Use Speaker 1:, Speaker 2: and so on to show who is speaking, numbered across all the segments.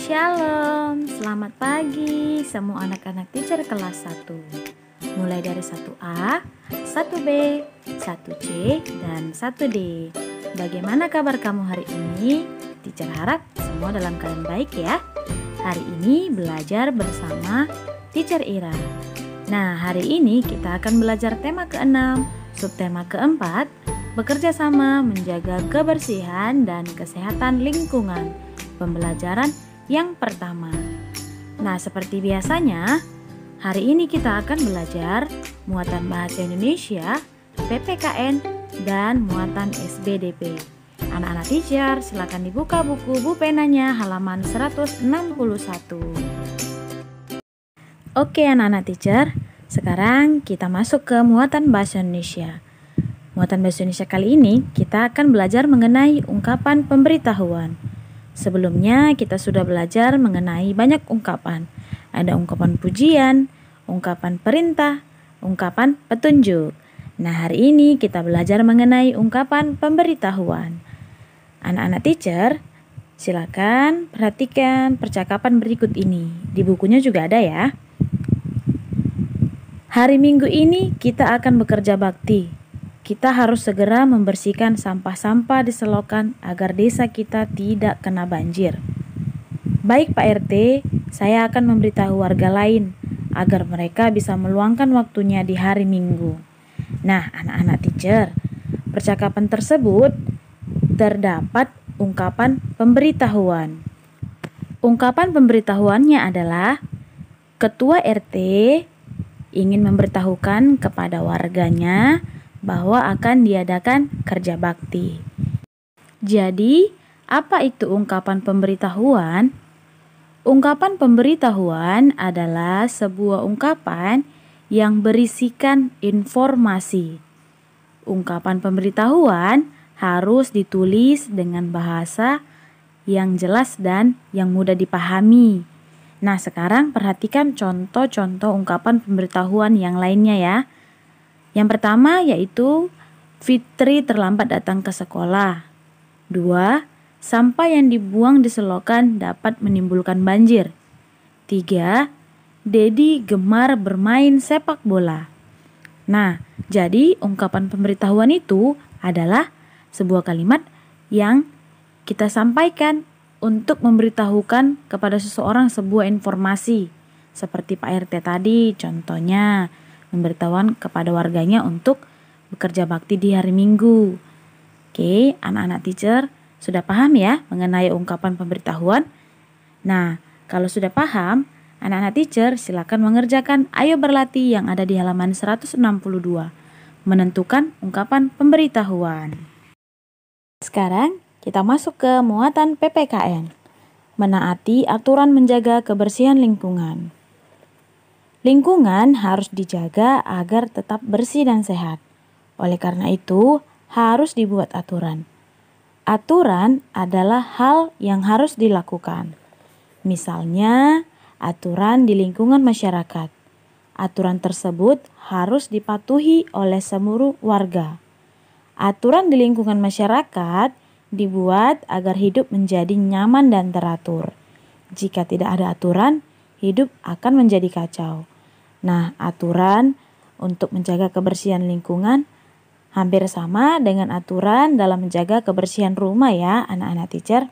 Speaker 1: Shalom, selamat pagi semua anak-anak teacher kelas 1. Mulai dari 1A, 1B, 1C, dan 1D. Bagaimana kabar kamu hari ini? Teacher harap semua dalam keadaan baik ya. Hari ini belajar bersama teacher Ira. Nah, hari ini kita akan belajar tema ke-6, subtema ke-4, bekerja sama menjaga kebersihan dan kesehatan lingkungan. Pembelajaran yang pertama. Nah, seperti biasanya, hari ini kita akan belajar muatan bahasa Indonesia, PPKN, dan muatan SBDP. Anak-anak teacher, silakan dibuka buku penanya halaman 161. Oke anak-anak teacher, sekarang kita masuk ke muatan bahasa Indonesia. Muatan bahasa Indonesia kali ini kita akan belajar mengenai ungkapan pemberitahuan. Sebelumnya kita sudah belajar mengenai banyak ungkapan. Ada ungkapan pujian, ungkapan perintah, ungkapan petunjuk. Nah, hari ini kita belajar mengenai ungkapan pemberitahuan. Anak-anak teacher, silakan perhatikan percakapan berikut ini. Di bukunya juga ada ya. Hari Minggu ini kita akan bekerja bakti. Kita harus segera membersihkan sampah-sampah di selokan agar desa kita tidak kena banjir. Baik Pak RT, saya akan memberitahu warga lain agar mereka bisa meluangkan waktunya di hari Minggu. Nah, anak-anak teacher, percakapan tersebut terdapat ungkapan pemberitahuan. Ungkapan pemberitahuannya adalah Ketua RT ingin memberitahukan kepada warganya bahwa akan diadakan kerja bakti. Jadi, apa itu ungkapan pemberitahuan? Ungkapan pemberitahuan adalah sebuah ungkapan yang berisikan informasi. Ungkapan pemberitahuan harus ditulis dengan bahasa yang jelas dan yang mudah dipahami. Nah, sekarang perhatikan contoh-contoh ungkapan pemberitahuan yang lainnya ya. Yang pertama yaitu Fitri terlambat datang ke sekolah. 2. Sampah yang dibuang di selokan dapat menimbulkan banjir. 3. Dedi gemar bermain sepak bola. Nah, jadi ungkapan pemberitahuan itu adalah sebuah kalimat yang kita sampaikan untuk memberitahukan kepada seseorang sebuah informasi. Seperti Pak RT tadi contohnya. Memberitahuan kepada warganya untuk bekerja bakti di hari Minggu. Oke, anak-anak teacher sudah paham ya mengenai ungkapan pemberitahuan? Nah, kalau sudah paham, anak-anak teacher silakan mengerjakan ayo berlatih yang ada di halaman 162. Menentukan ungkapan pemberitahuan. Sekarang kita masuk ke muatan PPKN. Menaati aturan menjaga kebersihan lingkungan. Lingkungan harus dijaga agar tetap bersih dan sehat. Oleh karena itu, harus dibuat aturan. Aturan adalah hal yang harus dilakukan. Misalnya, aturan di lingkungan masyarakat. Aturan tersebut harus dipatuhi oleh seluruh warga. Aturan di lingkungan masyarakat dibuat agar hidup menjadi nyaman dan teratur. Jika tidak ada aturan, hidup akan menjadi kacau. Nah, aturan untuk menjaga kebersihan lingkungan hampir sama dengan aturan dalam menjaga kebersihan rumah ya, anak-anak teacher.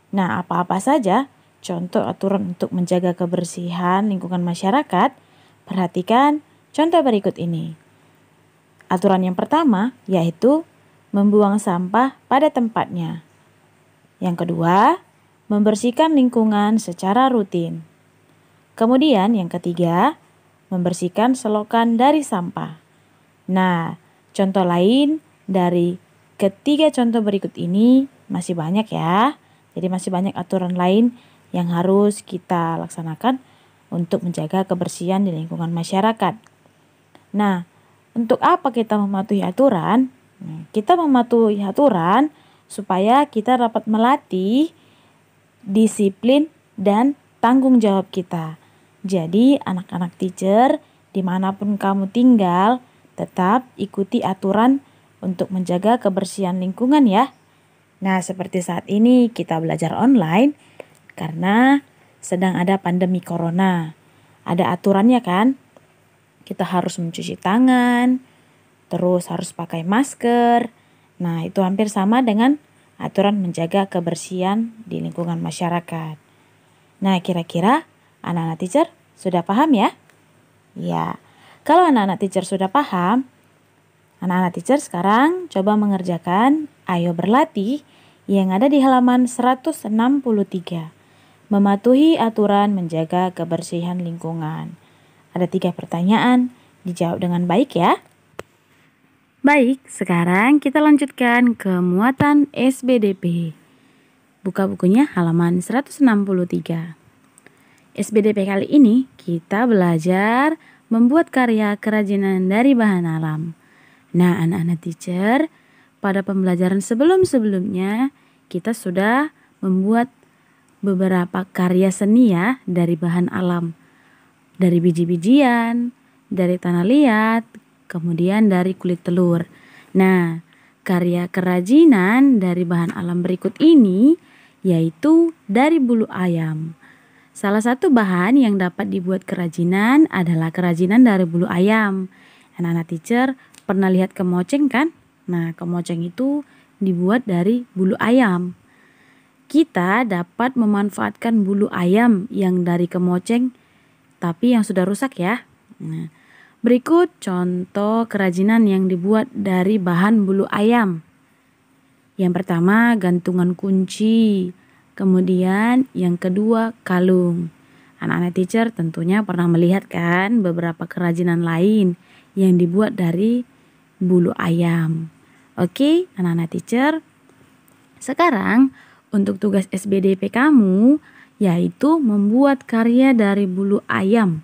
Speaker 1: Nah, apa-apa saja contoh aturan untuk menjaga kebersihan lingkungan masyarakat? Perhatikan contoh berikut ini. Aturan yang pertama yaitu membuang sampah pada tempatnya. Yang kedua, membersihkan lingkungan secara rutin. Kemudian yang ketiga, membersihkan selokan dari sampah. Nah, contoh lain dari ketiga contoh berikut ini masih banyak ya. Jadi masih banyak aturan lain yang harus kita laksanakan untuk menjaga kebersihan di lingkungan masyarakat. Nah, untuk apa kita mematuhi aturan? Kita mematuhi aturan supaya kita dapat melatih disiplin dan tanggung jawab kita. Jadi anak-anak teacher dimanapun kamu tinggal tetap ikuti aturan untuk menjaga kebersihan lingkungan ya. Nah, seperti saat ini kita belajar online, Karena sedang ada pandemi corona. Ada aturannya kan? Kita harus mencuci tangan, terus harus pakai masker. Nah, itu hampir sama dengan aturan menjaga kebersihan di lingkungan masyarakat. Nah, kira-kira anak-anak teacher sudah paham ya? Ya, kalau anak-anak teacher sudah paham, anak-anak teacher sekarang coba mengerjakan Ayo Berlatih yang ada di halaman 163. Mematuhi aturan menjaga kebersihan lingkungan. Ada 3 pertanyaan, dijawab dengan baik ya. Baik, sekarang kita lanjutkan ke muatan SBDP. Buka bukunya halaman 163. SBDP kali ini kita belajar membuat karya kerajinan dari bahan alam. Nah, anak-anak teacher, pada pembelajaran sebelum-sebelumnya kita sudah membuat beberapa karya seni ya dari bahan alam. Dari biji-bijian, dari tanah liat, kemudian dari kulit telur. Nah, karya kerajinan dari bahan alam berikut ini yaitu dari bulu ayam. Salah satu bahan yang dapat dibuat kerajinan adalah kerajinan dari bulu ayam. Anak-anak teacher pernah lihat kemoceng kan? Nah, kemoceng itu dibuat dari bulu ayam. Kita dapat memanfaatkan bulu ayam yang dari kemoceng tapi yang sudah rusak ya. Nah, berikut contoh kerajinan yang dibuat dari bahan bulu ayam. Yang pertama gantungan kunci, kemudian yang kedua kalung. Anak-anak teacher tentunya pernah melihat kan beberapa kerajinan lain yang dibuat dari bulu ayam. Oke, anak-anak teacher. Sekarang untuk tugas SBDP kamu yaitu membuat karya dari bulu ayam.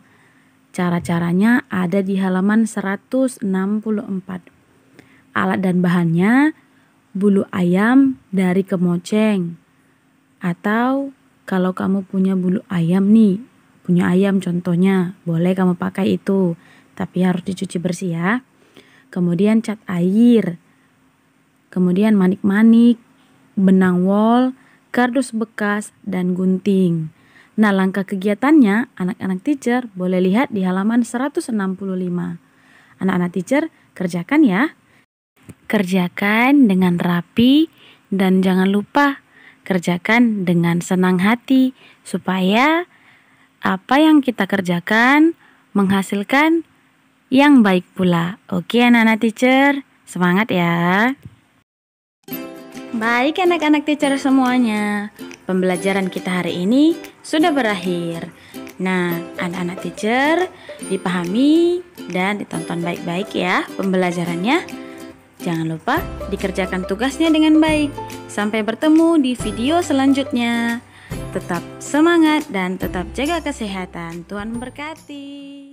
Speaker 1: Cara-caranya ada di halaman 164. Alat dan bahannya bulu ayam dari kemoceng. Atau kalau kamu punya bulu ayam nih, punya ayam contohnya, boleh kamu pakai itu. Tapi harus dicuci bersih ya. Kemudian cat air. Kemudian manik-manik, benang wol, kardus bekas, dan gunting. Nah, langkah kegiatannya anak-anak teacher boleh lihat di halaman 165. Anak-anak teacher kerjakan ya. Kerjakan dengan rapi dan jangan lupa kerjakan dengan senang hati supaya apa yang kita kerjakan menghasilkan yang baik pula. Oke anak-anak teacher, semangat ya. Baik anak-anak teacher semuanya, pembelajaran kita hari ini sudah berakhir. Nah, anak-anak teacher dipahami dan ditonton baik-baik ya pembelajarannya. Jangan lupa dikerjakan tugasnya dengan baik. Sampai bertemu di video selanjutnya. Tetap semangat dan tetap jaga kesehatan. Tuhan memberkati.